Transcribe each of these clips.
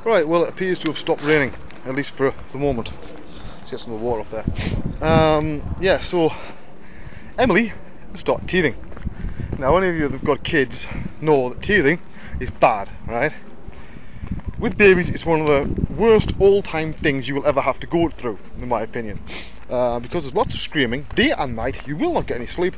Right, well, it appears to have stopped raining, at least for the moment. Let's get some of the water off there. Yeah, so Emily has started teething. Now, any of you that have got kids know that teething is bad, right? With babies, it's one of the worst all-time things you will ever have to go through, in my opinion. Because there's lots of screaming, day and night, you will not get any sleep,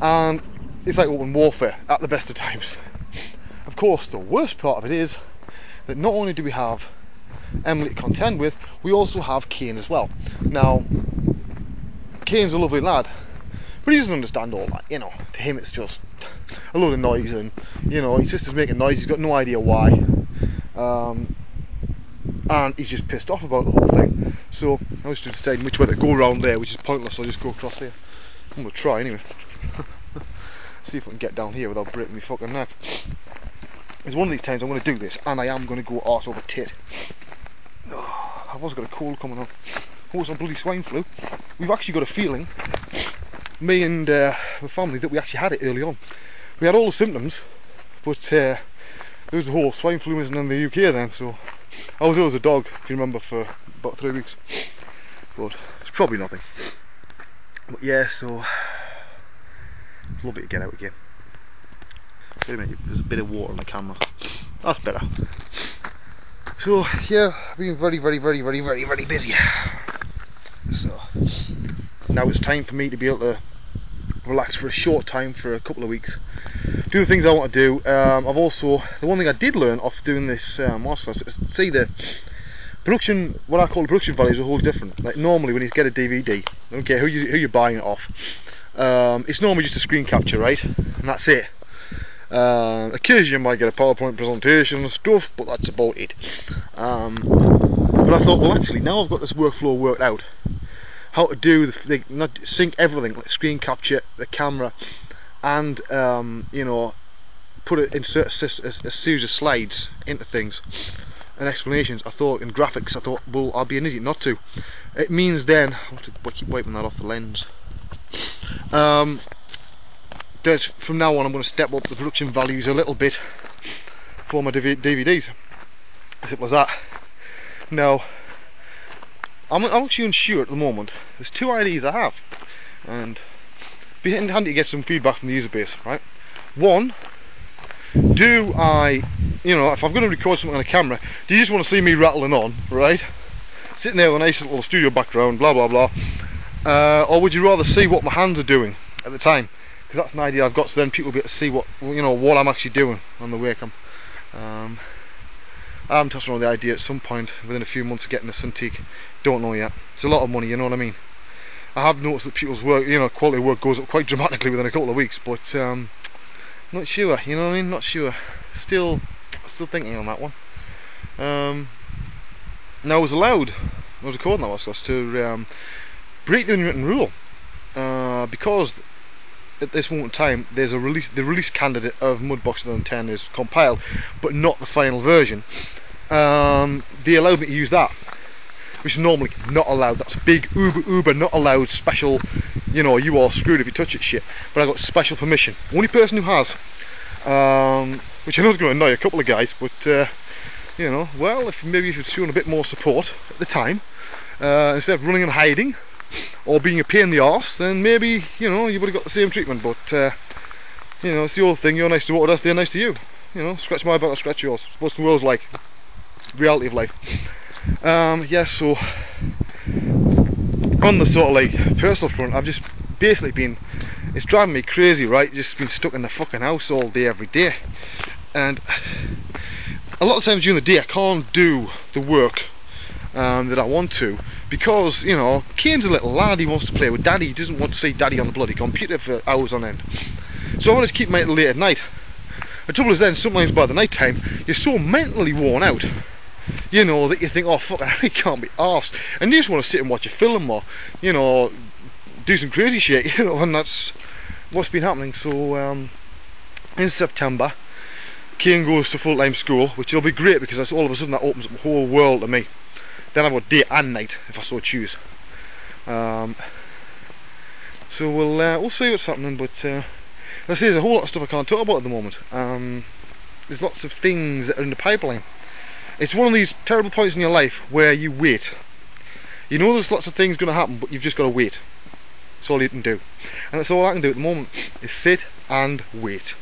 and it's like open warfare at the best of times. Of course, the worst part of it is that not only do we have Emily to contend with, we also have Kane as well. Now, Kane's a lovely lad, but he doesn't understand all that, you know. To him it's just a load of noise, and, you know, his sister's making noise, he's got no idea why. And he's just pissed off about the whole thing. So I was just deciding which way to go around there, which is pointless, so I'll just go across here. I'm going to try anyway. See if I can get down here without breaking my fucking neck. It's one of these times I'm going to do this, and I am going to go arse over tit. Oh, I've also got a cold coming on. Oh, some bloody swine flu. We've actually got a feeling, me and the family, that we actually had it early on. We had all the symptoms, but there was a whole swine flu in the UK then, so I was ill as a dog, if you remember, for about 3 weeks. But it's probably nothing. But yeah, so it's lovely to get out again. Wait a minute, there's a bit of water on the camera. That's better. So yeah, I've been very busy. So now it's time for me to be able to relax for a short time, for a couple of weeks, do the things I want to do. I've also, the one thing I did learn off doing this martial arts is, see, the production, what I call the production values, are wholly different. Like normally when you get a DVD, I don't care who you're buying it off, it's normally just a screen capture, right, and that's it. Occasionally you might get a PowerPoint presentation and stuff, but that's about it. But I thought, well, actually, now I've got this workflow worked out, how to do not sync everything, like screen capture, the camera, and you know, insert a series of slides into things and explanations. I thought, in graphics, I thought, well, I'll be an idiot not to. It means then, I have to keep wiping that off the lens. That from now on I'm going to step up the production values a little bit for my DVDs. As simple as that. Now, I'm actually unsure at the moment. There's two ideas I have, and it'd be handy to get some feedback from the user base, right? One, do I, you know, if I'm going to record something on a camera, do you just want to see me rattling on, right? Sitting there with a nice little studio background, blah blah blah, or would you rather see what my hands are doing at the time? Because that's an idea I've got, so then people will be able to see what, you know, what I'm actually doing on the webcam. I'm touching on the idea at some point within a few months of getting a Cintiq. Don't know yet. It's a lot of money, you know what I mean. I have noticed that people's work, you know, quality of work goes up quite dramatically within a couple of weeks, but not sure, you know what I mean. Not sure. Still thinking on that one. Now I was recording that was to break the unwritten rule, because at this moment in time there's the release candidate of Mudbox 2010 is compiled, but not the final version. They allowed me to use that, which is normally not allowed. That's big uber not allowed special, you know, you are screwed if you touch it shit. But I got special permission. Only person who has, which I know is going to annoy a couple of guys, but you know, well, if you'd shown a bit more support at the time, instead of running and hiding or being a pain in the arse, then maybe, you know, you would have got the same treatment. But you know, it's the old thing, you're nice to what does, they're nice to you. You know, scratch my back, I'll scratch yours. It's what the world's like, reality of life. Yeah, so on the sort of like personal front, I've just basically been, it's driving me crazy, right? Just been stuck in the fucking house all day, every day, and a lot of times during the day I can't do the work that I want to, because, you know, Kane's a little lad, he wants to play with daddy, he doesn't want to see daddy on the bloody computer for hours on end. So I want to keep him out late at night. The trouble is then, sometimes by the night time, you're so mentally worn out, you know, that you think, oh fuck, I can't be arsed, and you just want to sit and watch a film, or, you know, do some crazy shit, you know, and that's what's been happening. So in September, Kane goes to full-time school, which will be great, because that's all of a sudden that opens up the whole world to me. Then I've got day and night if I so choose. So we'll see what's happening, but as I say, there's a whole lot of stuff I can't talk about at the moment. There's lots of things that are in the pipeline. It's one of these terrible points in your life where you wait. You know there's lots of things going to happen, but you've just got to wait. That's all you can do. And that's all I can do at the moment, is sit and wait.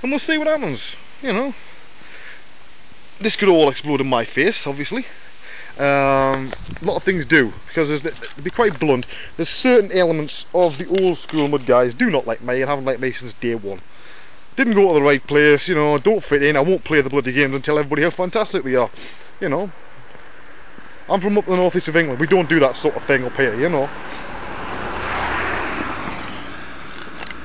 And we'll see what happens, you know. This could all explode in my face, obviously. A lot of things do, because to be quite blunt, there's certain elements of the old school mud guys do not like me and haven't liked me since day one. Didn't go to the right place, you know, don't fit in, I won't play the bloody games and tell everybody how fantastic they are, you know. I'm from up the northeast of England, we don't do that sort of thing up here, you know.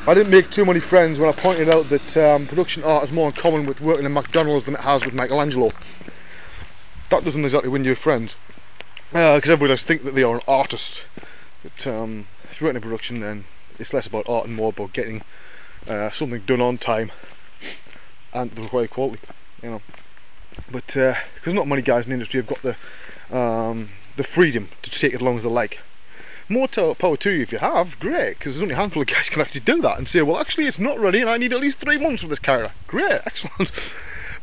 I didn't make too many friends when I pointed out that production art is more in common with working in McDonald's than it has with Michelangelo. That doesn't exactly win you friends, because everybody does think that they are an artist. But if you work in production, then it's less about art and more about getting something done on time and the required quality, you know. But because not many guys in the industry have got the freedom to take it as long as they like. More power to you if you have, great, because there's only a handful of guys who can actually do that and say, well, actually it's not ready and I need at least 3 months for this character. Great, excellent.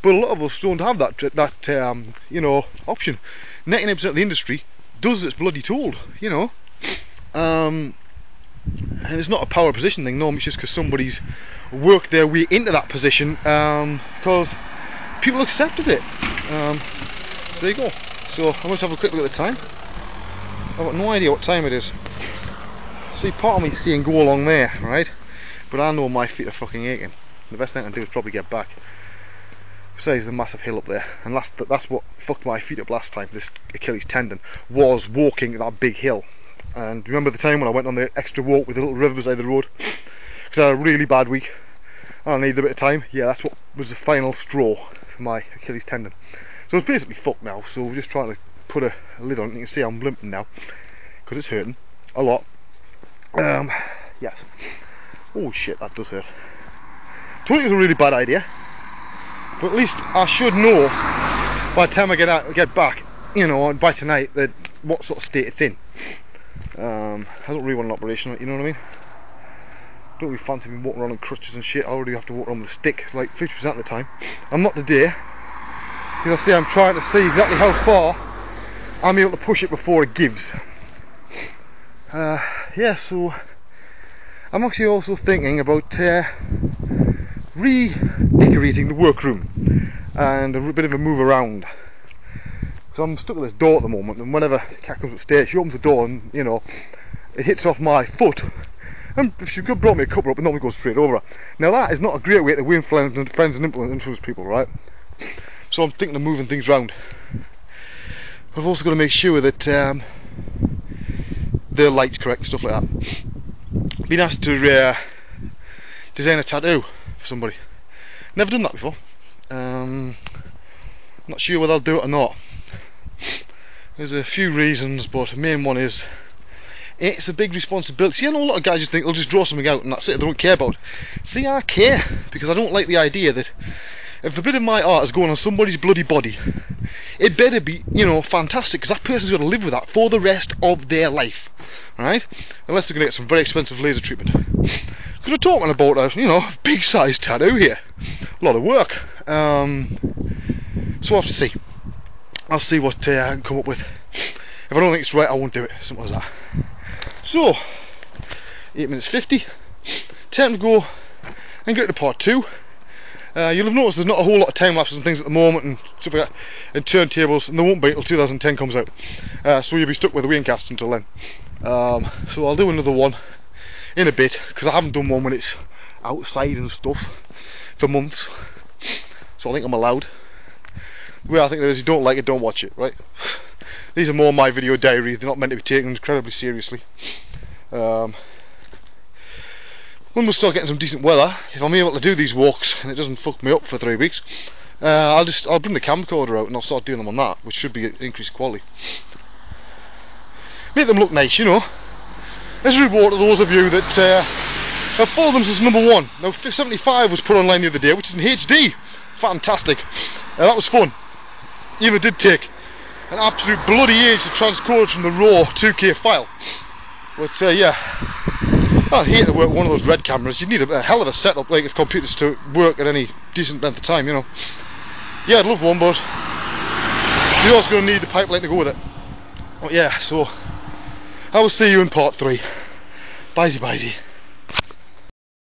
But a lot of us don't have that you know, option. 99% of the industry does as it's bloody told, you know. And it's not a power position thing, no, it's just because somebody's worked their way into that position because people accepted it. So there you go. So I must have a quick look at the time. I've got no idea what time it is. See, part of me is seeing go along there, right? But I know my feet are fucking aching. The best thing I can do is probably get back. Besides, there's a massive hill up there, and that's what fucked my feet up last time. This Achilles tendon was walking that big hill. And remember the time when I went on the extra walk with the little river beside the road? Because I had a really bad week and I needed a bit of time. Yeah, that's what was the final straw for my Achilles tendon. So it's basically fucked now. So we're just trying to put a lid on it. You can see I'm limping now because it's hurting a lot. Yes. Oh shit, that does hurt. Told you it was a really bad idea. But at least I should know by the time I get back, you know, by tonight, that what sort of state it's in. I don't really want an operation, you know what I mean? Don't really fancy me walking around on crutches and shit. I already have to walk around with a stick, like 50% of the time. I'm not today, because I say I'm trying to see exactly how far I'm able to push it before it gives. Yeah, so I'm actually also thinking about redecorating the workroom and a bit of a move around. So I'm stuck at this door at the moment, and whenever the cat comes upstairs, she opens the door and, you know, it hits off my foot. And if she brought me a cuppa up, it normally goes straight over her. Now that is not a great way to win friends and influence people, right? So I'm thinking of moving things around. I've also got to make sure that the light's correct and stuff like that. Been asked to design a tattoo for somebody. Never done that before. Not sure whether I'll do it or not. There's a few reasons, but the main one is it's a big responsibility. See, I know a lot of guys just think they'll just draw something out and that's it, they don't care about it. See, I care, because I don't like the idea that if a bit of my art is going on somebody's bloody body, it better be, you know, fantastic, because that person's going to live with that for the rest of their life, right? Unless they're going to get some very expensive laser treatment. Because we're talking about a, you know, big size tattoo here. A lot of work. So I'll have to see. I'll see what I can come up with. If I don't think it's right, I won't do it. Simple as that. So, 8 minutes 50. Time to go and get to part 2. You'll have noticed there's not a whole lot of time lapses and things at the moment and stuff like that, and turntables, and there won't be until 2010 comes out. So you'll be stuck with the Waynecast until then. So I'll do another one in a bit, because I haven't done one when it's outside and stuff for months. So I think I'm allowed. The way I think it is, you don't like it, don't watch it, right? These are more my video diaries, they're not meant to be taken incredibly seriously. When we start getting some decent weather, if I'm able to do these walks and it doesn't fuck me up for 3 weeks, I'll bring the camcorder out and I'll start doing them on that, which should be increased quality. Make them look nice, you know. As a reward to those of you that have followed them since number 1. Now 75 was put online the other day, which is in HD. Fantastic. That was fun. Even it did take an absolute bloody age to transcode it from the raw 2K file. But yeah, I'd hate to work with one of those red cameras. You'd need a hell of a setup, like, of computers to work at any decent length of time, you know. Yeah, I'd love one, but You're also going to need the pipeline to go with it. But yeah, so I will see you in part 3. Bye-bye.